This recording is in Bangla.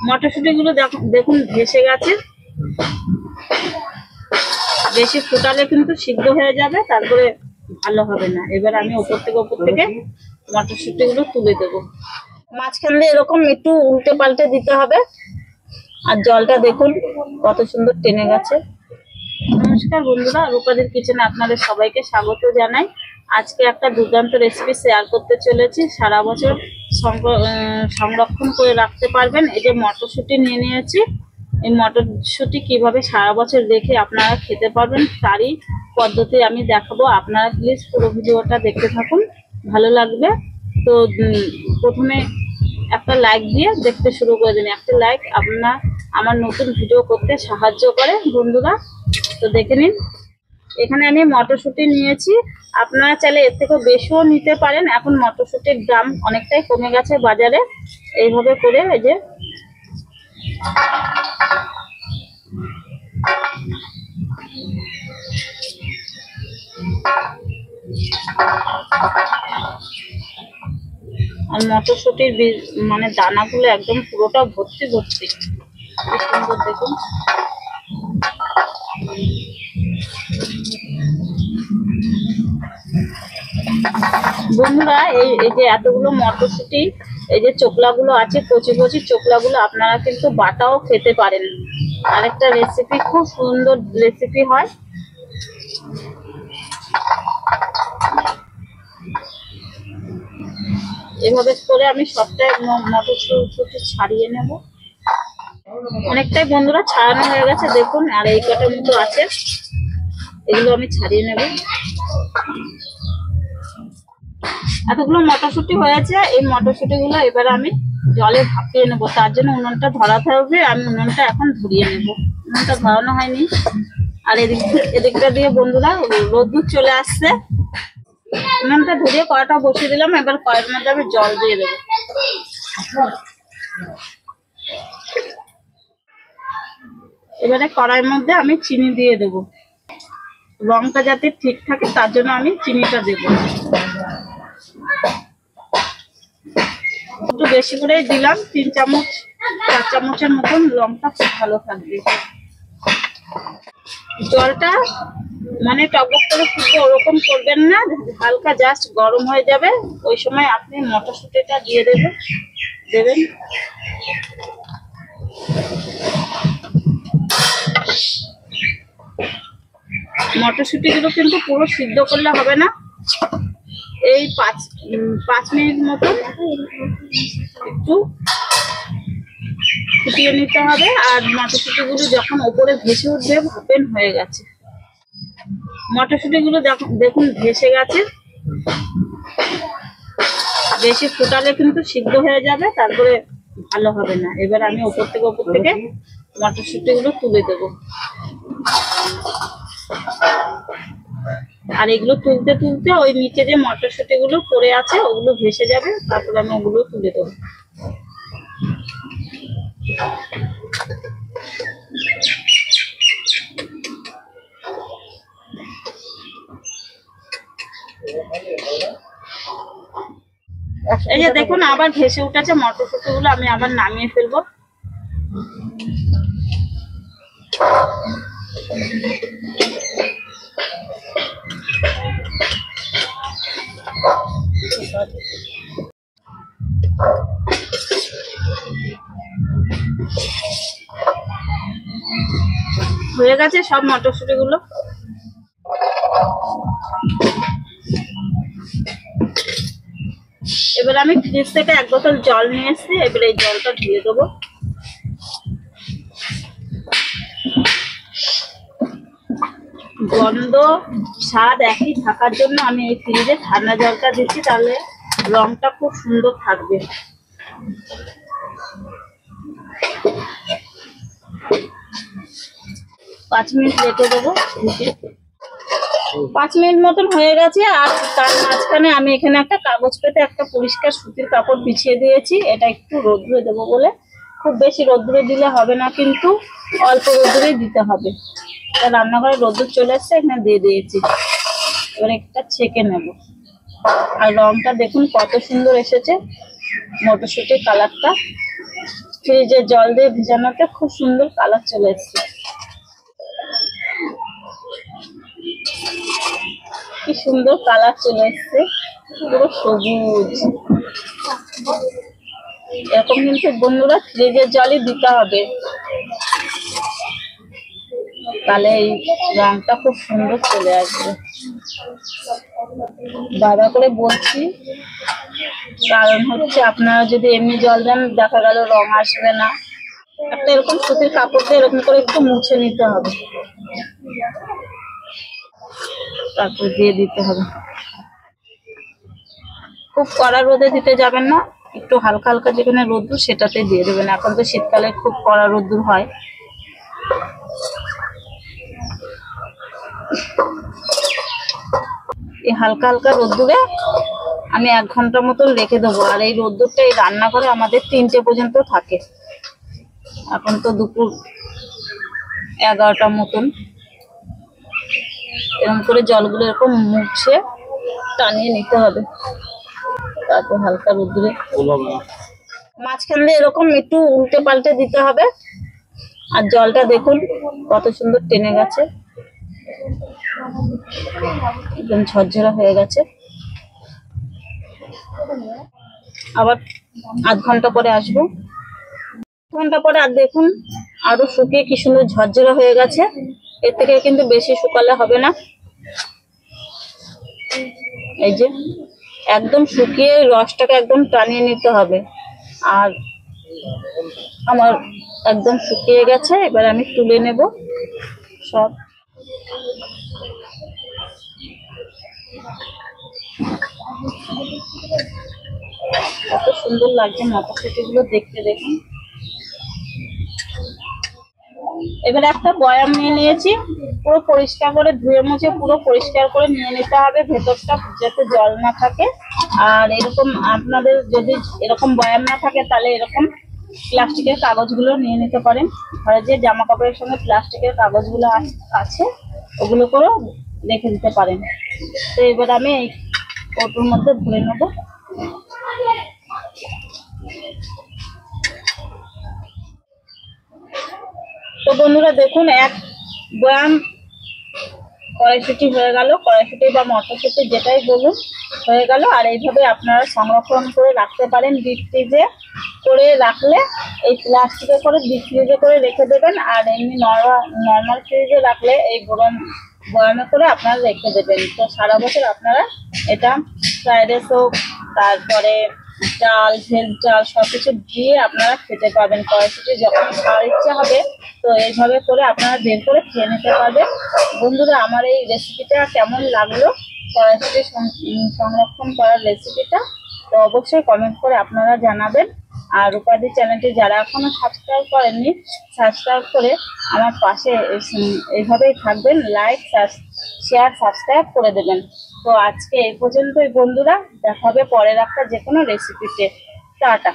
মটরশুঁটি গুলো দেখুন ভেসে গেছে। বেশি ফোটালে কিন্তু সিদ্ধ হয়ে যাবে, তারপরে ভালো হবে না। এবার আমি উপর থেকে মটরশুঁটি গুলো তুলে দেবো। মাঝখান দিয়ে এরকম একটু উল্টে পাল্টে দিতে হবে। আর জলটা দেখুন কত সুন্দর টেনে গেছে। নমস্কার বন্ধুরা, রূপাদের কিচেনে আপনাদের সবাইকে স্বাগত জানাই। আজকে একটা দুর্দান্ত রেসিপি শেয়ার করতে চলেছি। সারা বছর সংরক্ষণ করে রাখতে পারবেন। এই যে মটরশুঁটি নিয়ে নিয়েছি, এই মটরশুঁটি কিভাবে সারা বছর রেখে আপনারা খেতে পারবেন তারই পদ্ধতি আমি দেখাবো। আপনারা প্লিজ পুরো ভিডিওটা দেখতে থাকুন, ভালো লাগবে। তো প্রথমে একটা লাইক দিয়ে দেখতে শুরু করে দিন। একটা লাইক আমার নতুন ভিডিও করতে সাহায্য করে বন্ধুরা। তো দেখে নিন, এখানে আমি মটরশুঁটি নিয়েছি। আপনারা চাইলে এর থেকেও বেশিও নিতে পারেন। এখন মটরশুঁটির দাম অনেকটাই কমে গেছে বাজারে। এইভাবে করে এই যে আর মটরশুঁটির মানে দানাগুলো একদম পুরোটা ভর্তি ভর্তি, কি সুন্দর দেখুন। বন্ধুরা এই যে এতগুলো মটরশুঁটি, এই যে চোকলাগুলো আছে, কচি কচি চোকলাগুলো আপনারা কিন্তু বাটাও খেতে পারেন। আরেকটা রেসিপি, খুব সুন্দর রেসিপি হয়। এভাবে করে আমি সবটাই মটরশুঁটি ছাড়িয়ে নেব। অনেকটাই বন্ধুরা ছাড়ানো হয়ে গেছে দেখুন, আর এই কটার মতো আছে, এগুলো আমি ছাড়িয়ে নেব। এতগুলো মটরশুঁটি হয়েছে। এই মটরশুঁটি গুলো এবার আমি জলে ভাপিয়ে নেবো। তার জন্য উনুনটা ধরাতে হবে। আমি উনুনটা এখন ধরিয়ে নেব। উনুনটা ধরানো হয়নি। আর এদিকটা দিয়ে বন্ধুরা রোদ্দুর চলে আসছে। উনুনটা ধরিয়ে কড়াটা বসিয়ে দিলাম। এবার কড়াইয়ের মধ্যে আমি জল দিয়ে দেবো। এবারে কড়াইয়ের মধ্যে আমি চিনি দিয়ে দেবো। রংটা যাতে ঠিক থাকে তার জন্য আমি চিনিটা দেবো। একটু বেশি করেই দিলাম, 3 চামচ 4 চামচের মতন। লঙ্কা খুব ভালো থাকবে। জলটা মানে টকবক করে ফুটবে ওরকম করবেন না, হালকা জাস্ট গরম হয়ে যাবে। ওই সময় আপনি মটরশুঁটিটা দিয়ে দেবেন। মটরশুঁটিগুলো কিন্তু পুরো সিদ্ধ করলে হবে না। এই 5 মিনিট মতন একটু ফুটিয়ে নিতে হবে। আর মটরশুঁটিগুলো যখন ওপরে ভেসে উঠবে ভাপেন হয়ে গেছে। মটরশুঁটিগুলো দেখুন ভেসে গেছে। বেশি ফোটালে কিন্তু সিদ্ধ হয়ে যাবে, তারপরে ভালো হবে না। এবার আমি উপর থেকে মটরশুঁটিগুলো তুলে দেবো। আর এগুলো তুলতে তুলতে ওই নিচে যে মটরশুঁটিগুলো পড়ে আছে ওগুলো ভেসে যাবে, তারপরে আমি ওগুলো তুলে দেবো। এই যে দেখুন আবার ভেসে উঠেছে মটরশুঁটিগুলো। আমি আবার নামিয়ে ফেলবো। হয়ে গেছে সব মটরশুঁটিগুলো। এবার আমি ফ্রিজ থেকে 1 বোতল জল নিয়ে এসেছি। এবার এই জলটা ঢেলে দেবো। গন্ধ স্বাদ একই থাকার জন্য আমি এই ফ্রিজে ঠান্ডা জলটা দিচ্ছি, তাহলে রংটা খুব সুন্দর থাকবে। পাঁচ মিনিট রেখে দেবো। 5 মিনিট মতন হয়ে গেছে। আর তার মাঝখানে আমি এখানে একটা কাগজ পেতে একটা পরিষ্কার সুতির কাপড় বিছিয়ে দিয়েছি। এটা একটু রোদ্দুরে দেবো বলে। খুব বেশি রোদ্দুরে দিলে হবে না, কিন্তু অল্প রোদ্দুরে দিতে হবে। রান্নাঘরে রোদ্দুর চলে এসছে, এখানে দিয়ে দিয়েছি। এবার একটা ছেঁকে নেব। আর রংটা দেখুন কত সুন্দর এসেছে মটরশুঁটির কালারটা। ফ্রিজে জল দিয়ে ভিজানোতে খুব সুন্দর কালার চলে এসছে। কি সুন্দর কালার চলে এসছে, পুরো সবুজ। এরকম কিন্তু বন্ধুরা ফ্রিজের জলই দিতে হবে, তাহলে এই রংটা খুব সুন্দর চলে আসবে। বারবার করে বলছি, কারণ হচ্ছে আপনারা যদি এমনি জল দেন দেখা গেল রং আসবে না। একটা এরকম সুতির কাপড় দিয়ে এরকম করে একটু মুছে নিতে হবে, তারপর দিয়ে দিতে হবে। খুব কড়া রোদে দিতে যাবেন না, একটু হালকা হালকা যেখানে রোদ্দুর সেটাতে দিয়ে দেবেন। এখন তো শীতকালে খুব কড়া রোদ্দুর হয়। এই হালকা হালকা রোদ্দুরে আমি 1 ঘন্টা মতন রেখে দেবো। আর এই রোদ্দুরটা এই রান্নাঘরে আমাদের 3টে পর্যন্ত থাকে। এখন তো দুপুর 11টা মতন। এরকম করে জলগুলো এরকম মুছে টানিয়ে নিতে হবে, তারপর হালকা রোদ্দুরে মাঝখান দিয়ে এরকম একটু উল্টে পাল্টে দিতে হবে। আর জলটা দেখুন কত সুন্দর টেনে গেছে, একদম ঝরঝরা হয়ে গেছে। আবার 1/2 ঘন্টা পরে আসবো। 1 ঘন্টা পরে আর দেখুন আরো শুকিয়ে কি সুন্দর ঝরঝরা হয়ে গেছে। এর থেকে কিন্তু বেশি শুকালে হবে না। এই যে একদম শুকিয়ে রসটাকে একদম টানিয়ে নিতে হবে। আর আমার একদম শুকিয়ে গেছে, এবার আমি তুলে নেব সব। কত সুন্দর লাগছে মটরশুঁটিগুলো দেখতে, দেখুন। এবার একটা বয়াম নিয়ে নিয়েছি, পুরো পরিষ্কার করে ধুয়ে মুছে পুরো পরিষ্কার করে নিয়ে নিতে হবে, ভেতরটা যাতে জল না থাকে। আর এরকম আপনাদের যদি এরকম বয়াম না থাকে তাহলে এরকম প্লাস্টিকের কাগজগুলো নিয়ে নিতে পারেন। ঘরে যে জামা কাপড়ের সঙ্গে প্লাস্টিকের কাগজগুলো আছে ওগুলো করেও রেখে দিতে পারেন। তো এবার আমি এই কৌটোর মধ্যে ভরে নেব। তো বন্ধুরা দেখুন, 1 বয়াম কড়াইশুঁটি হয়ে গেল, কড়াইশুঁটি বা মটরশুঁটি যেটাই বলুন হয়ে গেল। আর এইভাবে আপনারা সংরক্ষণ করে রাখতে পারেন। ডিপ ফ্রিজে করে রাখলে এই প্লাস্টিকে করে ডিপ ফ্রিজে করে রেখে দেবেন। আর এমনি নর্মাল ফ্রিজে রাখলে এই গরম বয়ামে করে আপনারা রেখে দেবেন। তো সারা বছর আপনারা এটা ফ্রাইড রাইস হোক, তারপরে চাল, ভেজ চাল সবকিছু দিয়ে আপনারা খেতে পারবেন। কড়াইশুঁটি যখন খাওয়ার ইচ্ছা হবে তো এইভাবে করে আপনারা বের করে খেয়ে নিতে পারবেন। বন্ধুরা আমার এই রেসিপিটা কেমন লাগলো, কড়াইশুঁটি সংরক্ষণ করার রেসিপিটা, তো অবশ্যই কমেন্ট করে আপনারা জানাবেন। আর রূপাদি চ্যানেলটি যারা এখনো সাবস্ক্রাইব করেননি, সাবস্ক্রাইব করে আমার পাশে এইভাবেই থাকবেন। লাইক, শেয়ার, সাবস্ক্রাইব করে দেবেন। তো আজকে এই পর্যন্তই বন্ধুরা, দেখা হবে পরের একটা যে কোনো রেসিপিতে। টাটা।